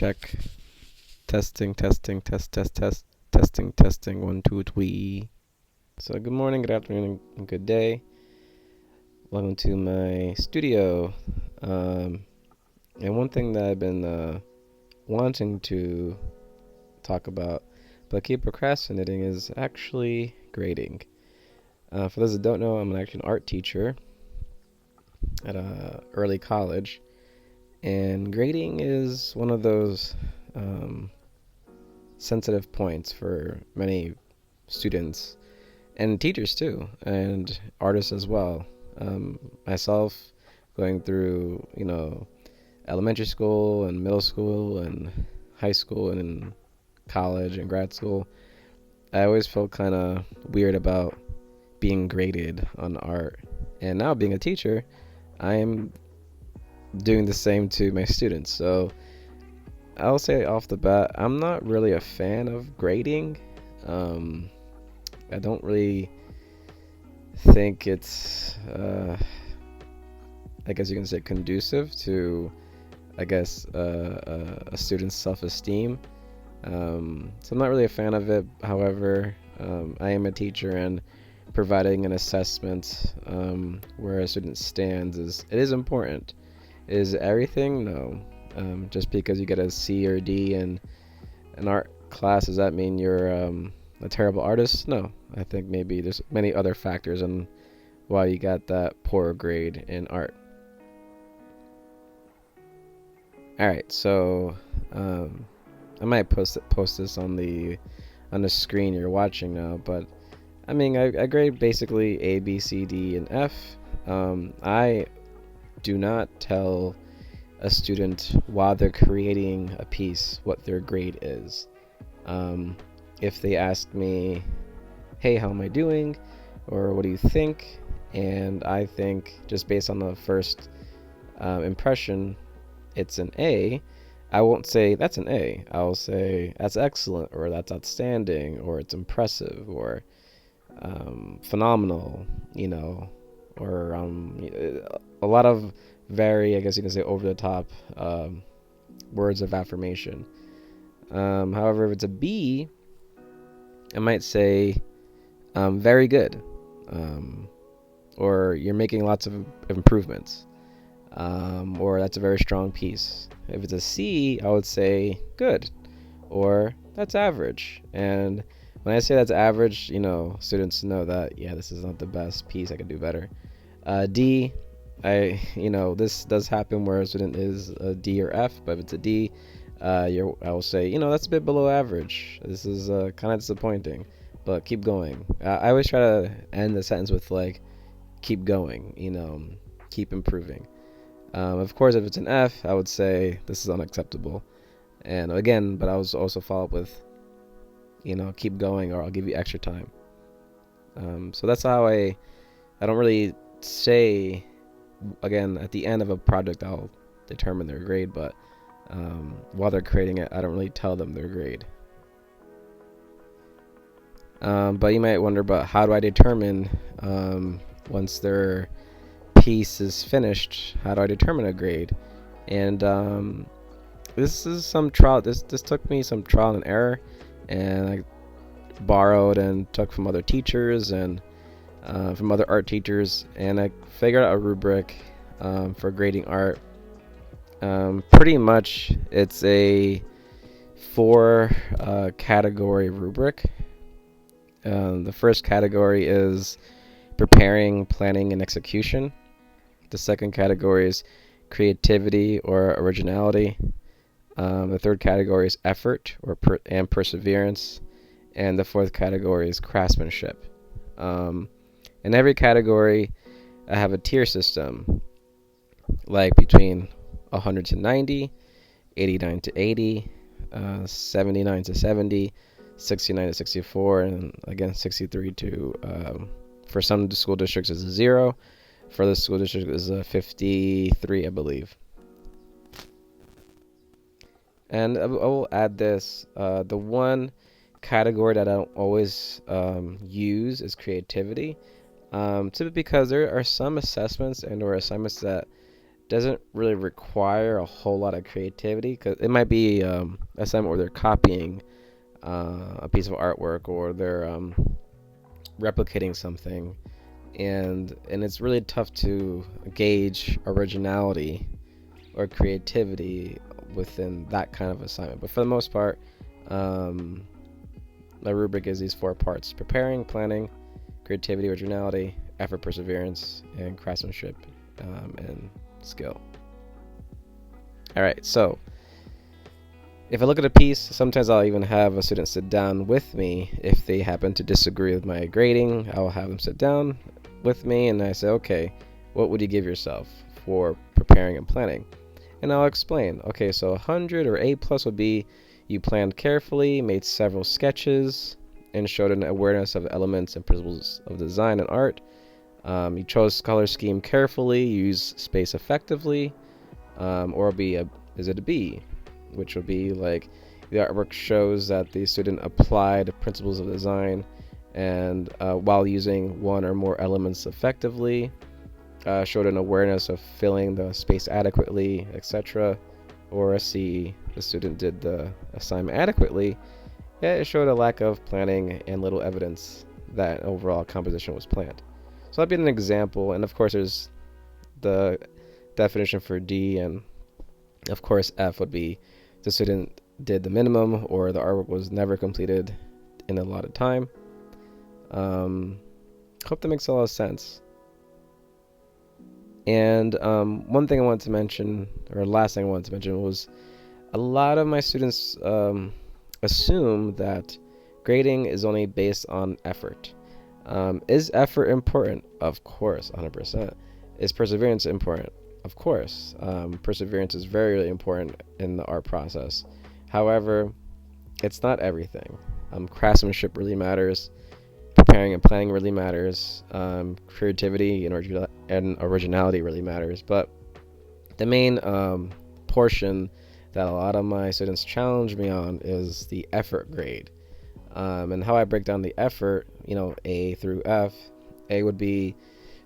check. Testing, testing, testing. 1, 2, 3. So good morning, good afternoon, and good day. Welcome to my studio. And one thing that I've been wanting to talk about, but keep procrastinating, is actually grading. For those that don't know, I'm actually an art teacher at a early college, and grading is one of those sensitive points for many students and teachers too, and artists as well. Myself, going through elementary school and middle school and high school and in college and grad school, I always felt kind of weird about being graded on art. And now being a teacher, I'm doing the same to my students. So I'll say off the bat, I'm not really a fan of grading. I don't really think it's, I guess you can say, conducive to, a student's self-esteem. So I'm not really a fan of it. However, I am a teacher, and providing an assessment where a student stands is important. Is everything? No. Just because you get a C or D in an art class, does that mean you're a terrible artist? No. I think maybe there's many other factors on why you got that poor grade in art. Alright, so I might post this on the screen you're watching now, but I mean, I grade basically A, B, C, D, and F. I do not tell a student while they're creating a piece what their grade is. If they ask me, hey, how am I doing? Or what do you think? And I think, just based on the first impression, it's an A, I won't say that's an A. I'll say that's excellent, or that's outstanding, or it's impressive, or phenomenal, or a lot of very, I guess you can say, over the top words of affirmation. However, if it's a B, I might say very good, or you're making lots of improvements, or that's a very strong piece. If it's a C, I would say good, or that's average. And when I say that's average, students know that, yeah, this is not the best piece, I could do better. D, this does happen where a student is a D or F, but if it's a D, I will say, that's a bit below average. This is kind of disappointing, but keep going. I always try to end the sentence with keep going, keep improving. Of course, if it's an F, I would say this is unacceptable. And again, but I was also follow up with, keep going, or I'll give you extra time. So that's how I don't really say, again, at the end of a project, I'll determine their grade, but while they're creating it, I don't really tell them their grade. But you might wonder, but how do I determine once their piece is finished, how do I determine a grade? And this is some trial. This took me some trial and error, and I borrowed and took from other teachers and from other art teachers, and I figured out a rubric for grading art. Pretty much, it's a 4 category rubric. The first category is preparing, planning, and execution. The second category is creativity or originality. The third category is effort and perseverance. And the fourth category is craftsmanship. In every category, I have a tier system, like between 100 to 90, 89 to 80, 79 to 70, 69 to 64, and again 63 to, for some school districts, is a 0. For the school district is a 53, I believe. And I will add this, the one category that I don't always use is creativity, simply because there are some assessments and or assignments that doesn't really require a whole lot of creativity, because it might be assignment where they're copying a piece of artwork, or they're replicating something, and it's really tough to gauge originality or creativity within that kind of assignment. But for the most part, my rubric is these 4 parts: preparing, planning, creativity, originality, effort, perseverance, and craftsmanship and skill. All right, so if I look at a piece, sometimes I'll even have a student sit down with me. If they happen to disagree with my grading, I'll have them sit down with me, and I say, okay, what would you give yourself for preparing and planning? And I'll explain. Okay, so 100 or A+ would be you planned carefully, made several sketches, and showed an awareness of elements and principles of design and art. You chose color scheme carefully, use space effectively. Or is it a B, which would be like the artwork shows that the student applied principles of design and while using one or more elements effectively, showed an awareness of filling the space adequately, etc. Or a C, the student did the assignment adequately. It showed a lack of planning and little evidence that overall composition was planned. So that'd be an example, and of course there's the definition for D, and of course F would be the student did the minimum, or the artwork was never completed in a lot of time. Hope that makes a lot of sense. And one thing I wanted to mention, or last thing I wanted to mention, was a lot of my students assume that grading is only based on effort. Is effort important? Of course, 100%. Is perseverance important? Of course. Perseverance is very, really important in the art process. However, it's not everything. Craftsmanship really matters. Preparing and planning really matters. Creativity and originality really matters. But the main portion that a lot of my students challenge me on is the effort grade. And how I break down the effort, A through F. A would be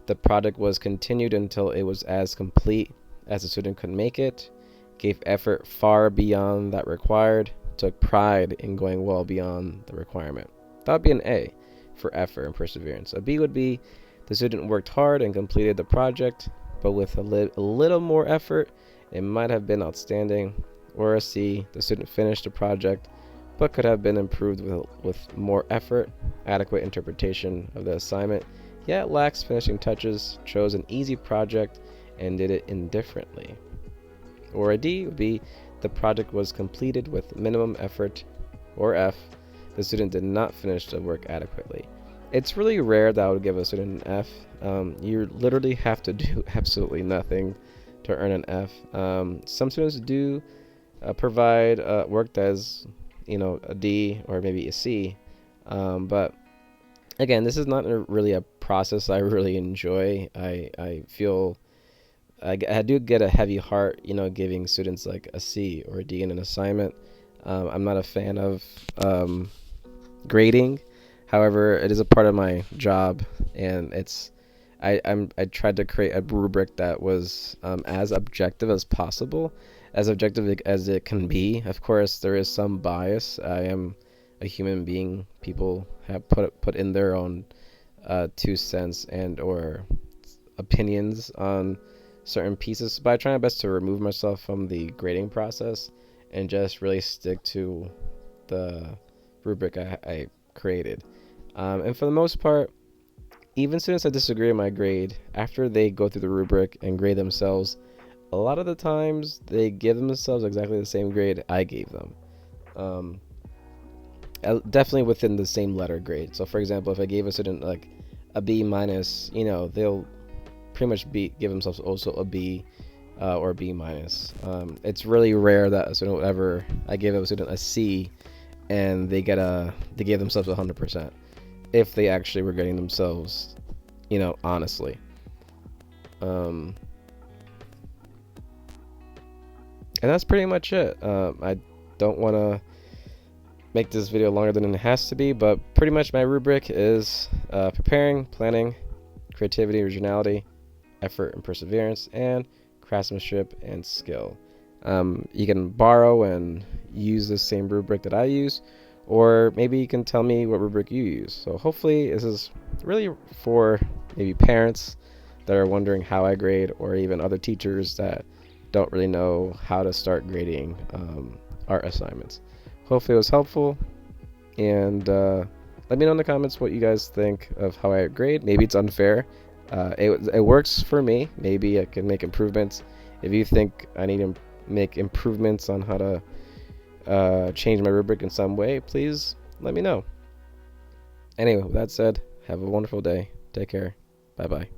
the project was continued until it was as complete as the student could make it, gave effort far beyond that required, took pride in going well beyond the requirement. That would be an A for effort and perseverance. A B would be the student worked hard and completed the project, but with a little more effort, it might have been outstanding. Or a C, the student finished the project, but could have been improved with more effort, adequate interpretation of the assignment, yet lacks finishing touches, chose an easy project, and did it indifferently. Or a D would be the project was completed with minimum effort. Or F, the student did not finish the work adequately. It's really rare that I would give a student an F. You literally have to do absolutely nothing to earn an F. Some students do provide work that is, a D or maybe a C. But again, this is not really a process I really enjoy. I feel I do get a heavy heart, giving students like a C or a D in an assignment. I'm not a fan of grading. However, it is a part of my job, and I tried to create a rubric that was as objective as possible, as objective as it can be. Of course, there is some bias. I am a human being. People have put in their own 2 cents and or opinions on certain pieces, but I try my best to remove myself from the grading process and just really stick to the rubric I created. And for the most part, even students that disagree with my grade, after they go through the rubric and grade themselves, a lot of the times they give themselves exactly the same grade I gave them. Definitely within the same letter grade. So for example, if I gave a student like a B minus, they'll pretty much give themselves also a B or B minus. It's really rare that a student would ever, I gave a student a C and they gave themselves 100% if they actually were grading themselves, honestly. And that's pretty much it. I don't want to make this video longer than it has to be, but pretty much my rubric is preparing, planning, creativity, originality, effort and perseverance, and craftsmanship, and skill. You can borrow and use the same rubric that I use, or maybe you can tell me what rubric you use. So hopefully this is really for maybe parents that are wondering how I grade, or even other teachers that don't really know how to start grading art assignments. Hopefully it was helpful, and let me know in the comments what you guys think of how I grade. Maybe it's unfair. It works for me. Maybe I can make improvements. If you think I need to make improvements on how to change my rubric in some way, please let me know. Anyway, with that said, have a wonderful day. Take care. Bye-bye.